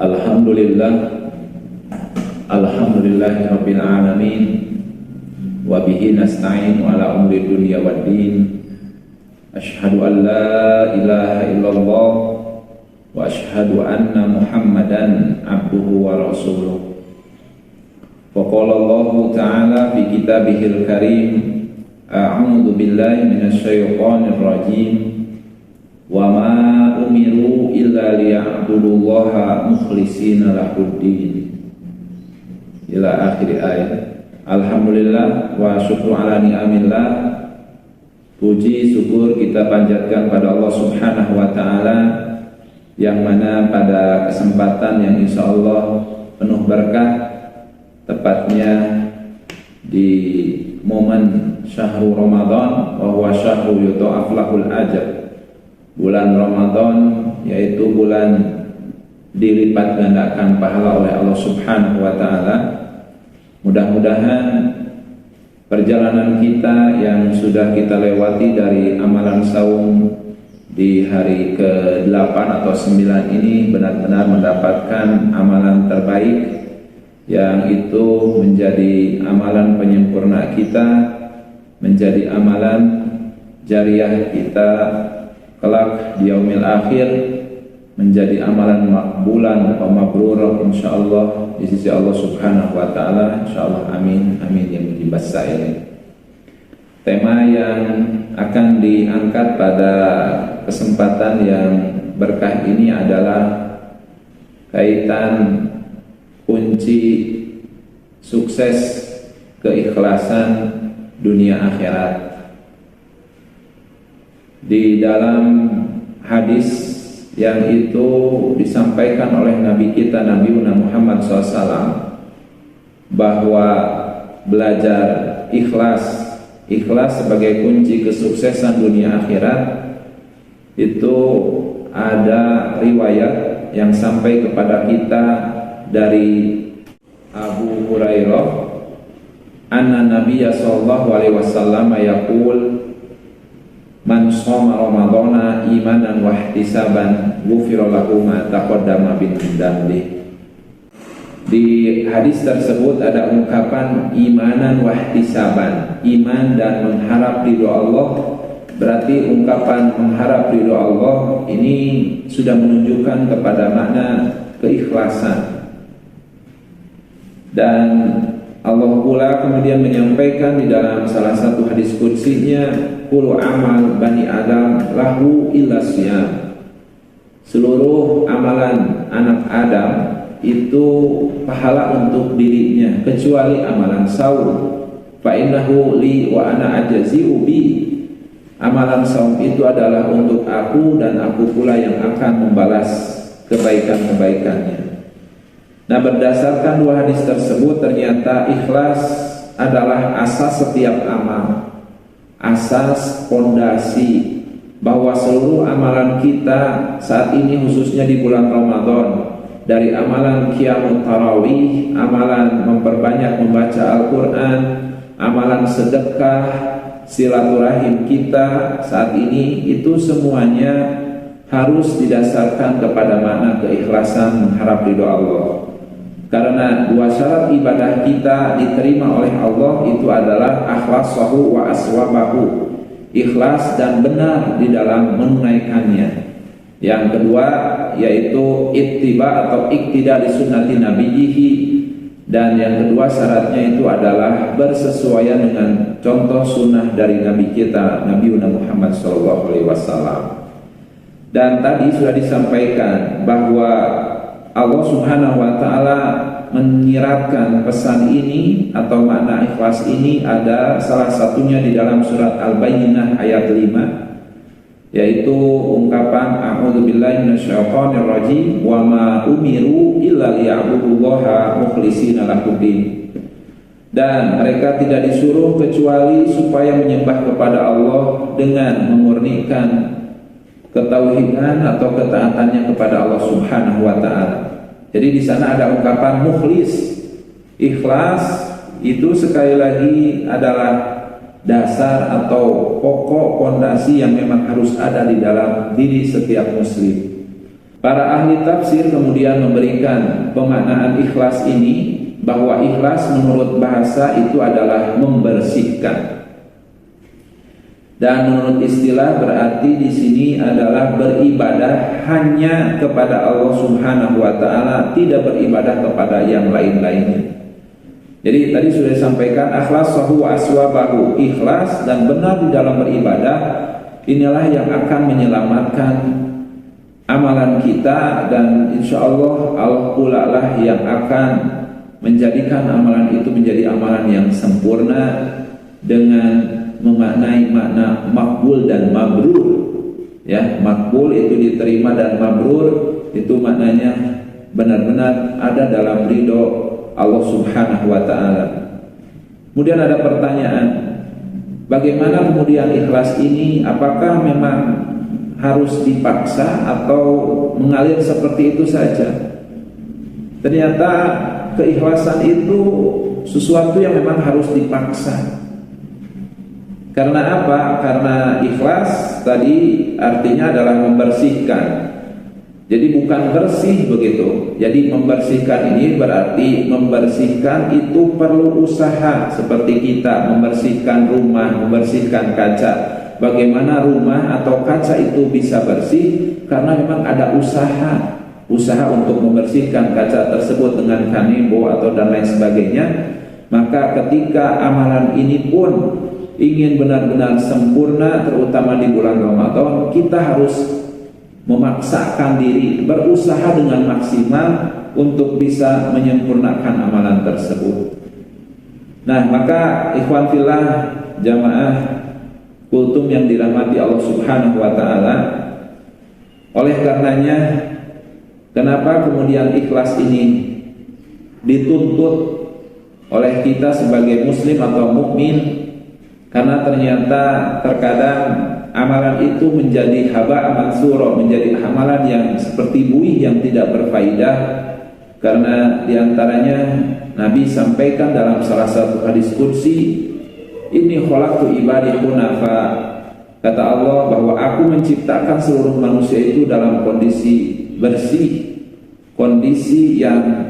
Alhamdulillah, alhamdulillahirabbil alamin, wa bihi nasta'in ala umri dunya waddin. Asyhadu an la ilaha illallah wa asyhadu anna Muhammadan abduhu wa rasuluh. Wa qala Allah ta'ala fi kitabihil karim, a'udzu billahi minasyaitonir rajim. Wa ma umiru illa liya'budullaha mukhlishina lahuddin, ila akhir ayat. Alhamdulillah wa syukru ala ni'amillah. Puji syukur kita panjatkan pada Allah Subhanahu wa ta'ala, yang mana pada kesempatan yang insya Allah penuh berkah, tepatnya di momen syahrul Ramadan, wa huwa syahru yudha'af lahul ajr, bulan Ramadan, yaitu bulan dilipat gandakan pahala oleh Allah Subhanahu wa ta'ala. Mudah-mudahan perjalanan kita yang sudah kita lewati dari amalan saum di hari ke-8 atau 9 ini benar-benar mendapatkan amalan terbaik, yang itu menjadi amalan penyempurna kita, menjadi amalan jariah kita kelak di yaumil akhir, menjadi amalan makbulan wa mabrur insyaallah di sisi Allah Subhanahu wa taala, insyaallah. Amin amin ya mujibas sa'ilin. Tema yang akan diangkat pada kesempatan yang berkah ini adalah kaitan kunci sukses keikhlasan dunia akhirat. Di dalam hadis yang itu disampaikan oleh Nabi kita, Nabi Muhammad SAW, bahwa belajar ikhlas sebagai kunci kesuksesan dunia akhirat, itu ada riwayat yang sampai kepada kita dari Abu Hurairah, anna Nabiyya sallallahu alaihi wasallam yaqul, man shoma ramadhana imanan wa ihtisaban ghufira lahu ma taqaddama min dzambi. Di hadis tersebut ada ungkapan imanan wa ihtisaban, iman dan mengharap ridho Allah. Berarti ungkapan mengharap ridho Allah ini sudah menunjukkan kepada makna keikhlasan. Dan Allah pula kemudian menyampaikan di dalam salah satu hadis qudsinya, kullu amal bani Adam lahu illa siyam. Seluruh amalan anak Adam itu pahala untuk dirinya kecuali amalan saum. Fa innahu li wa ana ajzi'u bi. Amalan saum itu adalah untuk aku dan aku pula yang akan membalas kebaikan-kebaikannya. Nah, berdasarkan dua hadis tersebut, ternyata ikhlas adalah asas setiap amal, asas pondasi bahwa seluruh amalan kita saat ini, khususnya di bulan Ramadan, dari amalan qiyamut tarawih, amalan memperbanyak membaca Al-Quran, amalan sedekah, silaturahim kita saat ini, itu semuanya harus didasarkan kepada makna keikhlasan mengharap ridho Allah. Karena dua syarat ibadah kita diterima oleh Allah itu adalah akhlasahu wa aswabahu, ikhlas dan benar di dalam menunaikannya. Yang kedua yaitu ittiba atau iktida li sunnati nabiyhi, dan yang kedua syaratnya itu adalah bersesuaian dengan contoh sunnah dari Nabi kita, Nabi Muhammad SAW. Dan tadi sudah disampaikan bahwa Allah Subhanahu wa ta'ala menyiratkan pesan ini atau makna ikhlas ini, ada salah satunya di dalam surat Al-Bayyinah ayat 5, yaitu ungkapan a'udzu billahi minasyaitonir rajim, wa ma umiru illa liya'budullaha mukhlishina lahuddin. Dan mereka tidak disuruh kecuali supaya menyembah kepada Allah dengan memurnikan ketauhidan atau ketaatannya kepada Allah Subhanahu wa ta'ala. Jadi di sana ada ungkapan mukhlis. Ikhlas itu sekali lagi adalah dasar atau pokok pondasi yang memang harus ada di dalam diri setiap muslim. Para ahli tafsir kemudian memberikan pemaknaan ikhlas ini, bahwa ikhlas menurut bahasa itu adalah membersihkan. Dan menurut istilah berarti di sini adalah beribadah hanya kepada Allah Subhanahu wa taala, tidak beribadah kepada yang lain-lainnya. Jadi tadi sudah disampaikan akhlasahu wa aswabahu, ikhlas dan benar di dalam beribadah, inilah yang akan menyelamatkan amalan kita, dan insya Allah Allah pula lah yang akan menjadikan amalan itu menjadi amalan yang sempurna dengan memaknai makna makbul dan mabrur. Ya, makbul itu diterima dan mabrur itu maknanya benar-benar ada dalam ridho Allah Subhanahu wa taala. Kemudian ada pertanyaan, bagaimana kemudian ikhlas ini, apakah memang harus dipaksa atau mengalir seperti itu saja? Ternyata keikhlasan itu sesuatu yang memang harus dipaksa. Karena apa? Karena ikhlas tadi artinya adalah membersihkan. Jadi bukan bersih begitu. Jadi membersihkan ini berarti membersihkan itu perlu usaha, seperti kita membersihkan rumah, membersihkan kaca. Bagaimana rumah atau kaca itu bisa bersih? Karena memang ada usaha untuk membersihkan kaca tersebut dengan kanebo atau dan lain sebagainya. Maka ketika amalan ini pun ingin benar-benar sempurna, terutama di bulan Ramadan, kita harus memaksakan diri, berusaha dengan maksimal untuk bisa menyempurnakan amalan tersebut. Nah, maka ikhwan fillah, jamaah kultum yang dirahmati Allah Subhanahu wa taala, oleh karenanya kenapa kemudian ikhlas ini dituntut oleh kita sebagai muslim atau mukmin? Karena ternyata terkadang amalan itu menjadi haba mansura, menjadi amalan yang seperti buih yang tidak berfaedah. Karena diantaranya Nabi sampaikan dalam salah satu hadis qudsi, inni khalaqtu ibadi hunafa, kata Allah bahwa aku menciptakan seluruh manusia itu dalam kondisi bersih, kondisi yang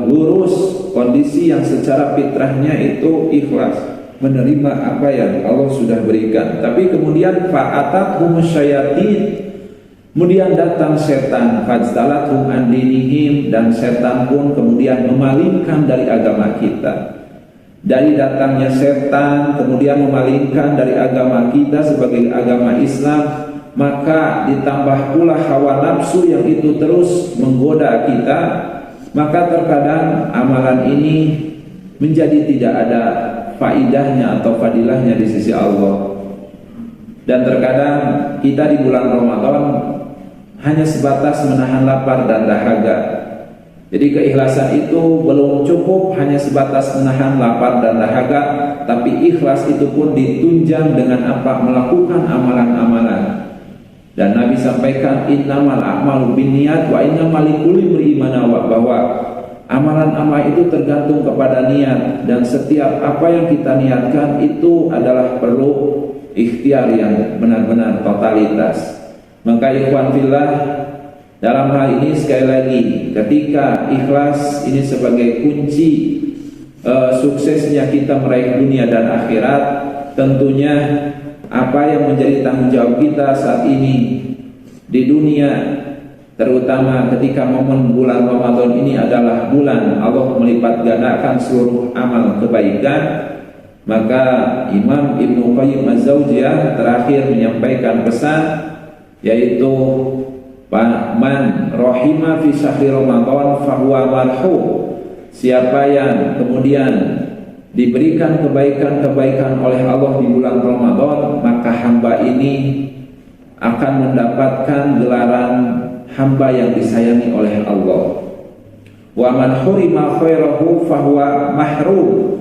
lurus, kondisi yang secara fitrahnya itu ikhlas, menerima apa yang Allah sudah berikan. Tapi kemudian fa'atathum syayatin, kemudian datang setan, fajtalathum an dinihim, dan setan pun kemudian memalingkan dari agama kita. Dari datangnya setan kemudian memalingkan dari agama kita sebagai agama Islam, maka ditambah pula hawa nafsu yang itu terus menggoda kita, maka terkadang amalan ini menjadi tidak ada faidahnya atau fadilahnya di sisi Allah. Dan terkadang kita di bulan Ramadan hanya sebatas menahan lapar dan dahaga. Jadi keikhlasan itu belum cukup hanya sebatas menahan lapar dan dahaga, tapi ikhlas itu pun ditunjang dengan apa? Melakukan amalan-amalan. Dan Nabi sampaikan innamal a'malu binniyat wa innamal likulli imrin ma nawa, bahwa amalan-amalan itu tergantung kepada niat, dan setiap apa yang kita niatkan itu adalah perlu ikhtiar yang benar-benar totalitas. Maka ikhwan fillah, dalam hal ini sekali lagi, ketika ikhlas ini sebagai kunci suksesnya kita meraih dunia dan akhirat, tentunya apa yang menjadi tanggung jawab kita saat ini di dunia, terutama ketika momen bulan Ramadan ini adalah bulan Allah melipat gandakan seluruh amal kebaikan. Maka Imam Ibnu Qayyim Az-Zawjiyah terakhir menyampaikan pesan, yaitu man rahima fi syahri Ramadan fahuwa marhum. Siapa yang kemudian diberikan kebaikan-kebaikan oleh Allah di bulan Ramadan, maka hamba ini akan mendapatkan gelaran hamba yang disayangi oleh Allah. Wa man hurima khairahu fahuwa mahrum.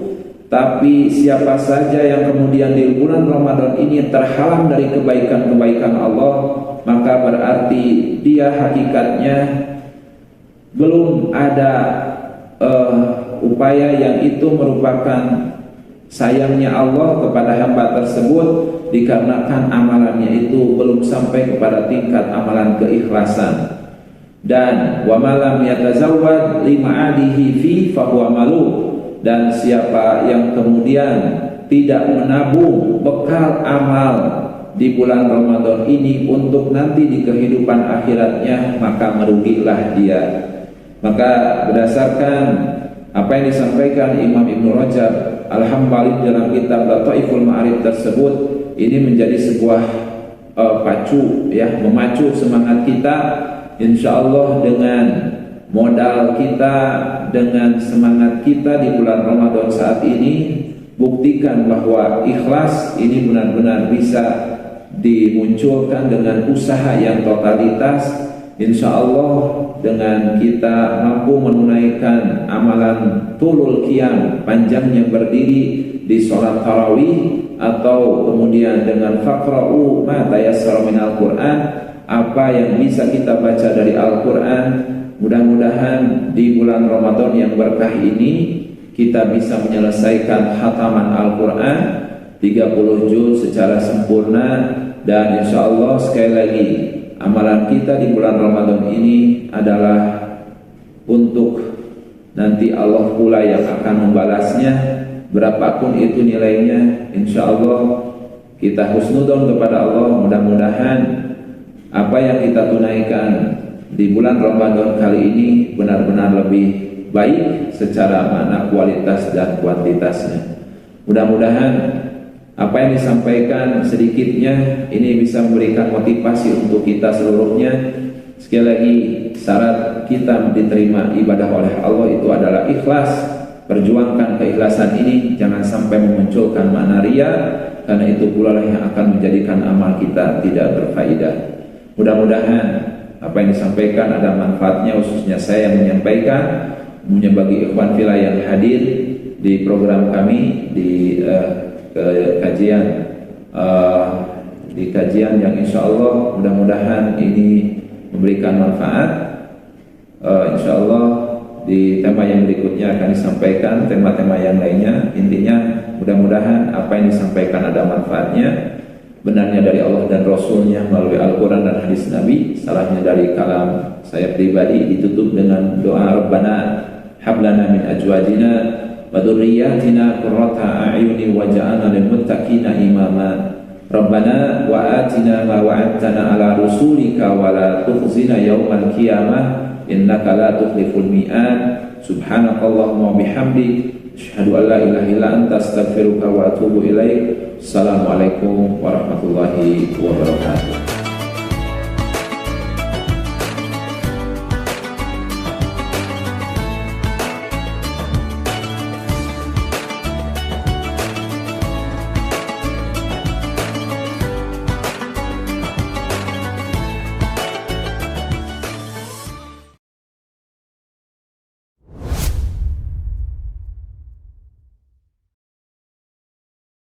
Tapi siapa saja yang kemudian di bulan Ramadan ini terhalang dari kebaikan-kebaikan Allah, maka berarti dia hakikatnya belum ada upaya yang itu merupakan sayangnya Allah kepada hamba tersebut dikarenakan amalannya itu belum sampai kepada tingkat amalan keikhlasan. Dan wa malam yatazawwad lima'adihi fi fahuwa malu, dan siapa yang kemudian tidak menabung bekal amal di bulan Ramadan ini untuk nanti di kehidupan akhiratnya, maka merugilah dia. Maka berdasarkan apa yang disampaikan Imam Ibnu Rajab Al-Hambali dalam kitab Lataiful Ma'arif tersebut, ini menjadi sebuah pacu ya, memacu semangat kita. Insyaallah dengan modal kita, dengan semangat kita di bulan Ramadan saat ini, buktikan bahwa ikhlas ini benar-benar bisa dimunculkan dengan usaha yang totalitas. Insyaallah dengan kita mampu menunaikan amalan tulul qiyam, panjangnya berdiri di sholat tarawih, atau kemudian dengan faqra'u ma tayassara minal Qur'an, apa yang bisa kita baca dari Al-Quran. Mudah-mudahan di bulan Ramadan yang berkah ini kita bisa menyelesaikan khataman Al-Quran 30 juz secara sempurna. Dan insya Allah sekali lagi, amalan kita di bulan Ramadan ini adalah untuk nanti Allah pula yang akan membalasnya, berapapun itu nilainya. Insya Allah kita husnudon kepada Allah. Mudah-mudahan apa yang kita tunaikan di bulan Ramadan kali ini benar-benar lebih baik secara makna kualitas dan kuantitasnya. Mudah-mudahan apa yang disampaikan sedikitnya ini bisa memberikan motivasi untuk kita seluruhnya. Sekali lagi, syarat kita diterima ibadah oleh Allah itu adalah ikhlas. Perjuangkan keikhlasan ini, jangan sampai memunculkan makna riya, karena itu pula yang akan menjadikan amal kita tidak berfaedah. Mudah-mudahan apa yang disampaikan ada manfaatnya, khususnya saya yang menyampaikan, bagi ikhwan fillah yang hadir di program kami di kajian yang insya Allah mudah-mudahan ini memberikan manfaat. Insya Allah di tema yang berikutnya akan disampaikan tema-tema yang lainnya. Intinya mudah-mudahan apa yang disampaikan ada manfaatnya, benarnya dari Allah dan Rasulnya melalui Al-Quran dan hadis Nabi, salahnya dari kalam saya pribadi ditutup dengan doa Rabbana hablana min ajwajina wa dzurriyyatina qurrata a'yuni waj'alna lil muttaqina imama. Rabbana wa atina ma wa'adtana ala rusulika wa la tukhzina yaumal qiyamah innaka la tukhliful mi'ad. Subhanakallahumma wa bihamdik asyhadu an la ilaha illa anta astaghfiruka wa atubu ilaik. Assalamualaikum warahmatullahi wabarakatuh.